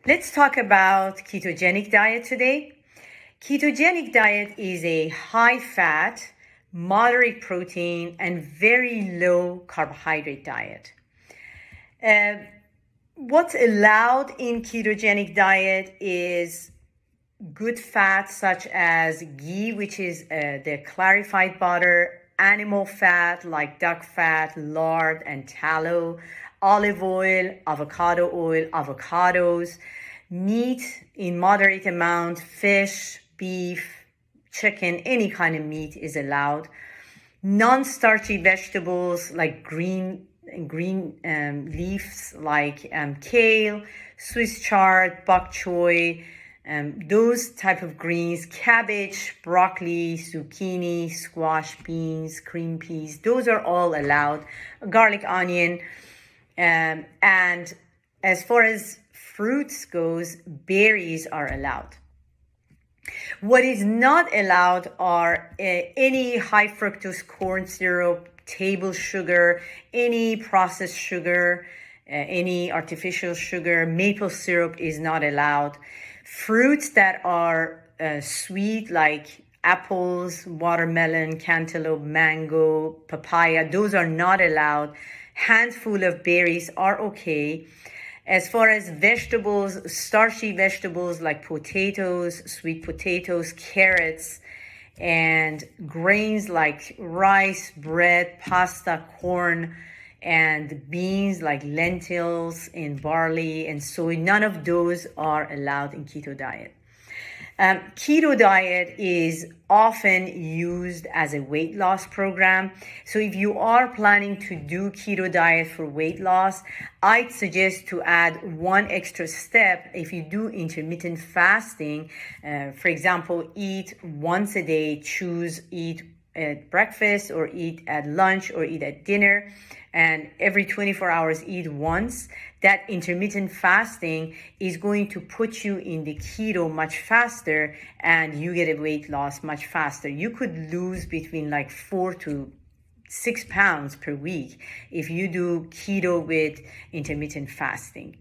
Let's talk about ketogenic diet today. Ketogenic diet is a high fat, moderate protein, and very low carbohydrate diet. What's allowed in ketogenic diet is good fats such as ghee, which is the clarified butter, animal fat like duck fat, lard, and tallow, olive oil, avocados, meat in moderate amount, fish, beef, chicken, any kind of meat is allowed. Non-starchy vegetables like green leaves like kale, Swiss chard, bok choy, those type of greens, cabbage, broccoli, zucchini, squash, beans, green peas, those are all allowed. Garlic, onion, and as far as fruits goes, berries are allowed. What is not allowed are any high fructose corn syrup, table sugar, any processed sugar, any artificial sugar, maple syrup is not allowed. Fruits that are sweet like apples, watermelon, cantaloupe, mango, papaya, those are not allowed. Handful of berries are okay. As far as vegetables, starchy vegetables like potatoes, sweet potatoes, carrots, and grains like rice, bread, pasta, corn, and beans like lentils and barley and soy, none of those are allowed in keto diet. Keto diet is often used as a weight loss program. So if you are planning to do keto diet for weight loss, I'd suggest to add one extra step. If you do intermittent fasting, for example, eat once a day, eat at breakfast or eat at lunch or eat at dinner, and every 24 hours eat once, that intermittent fasting is going to put you in the keto much faster and you get a weight loss much faster. You could lose between like 4 to 6 pounds per week if you do keto with intermittent fasting.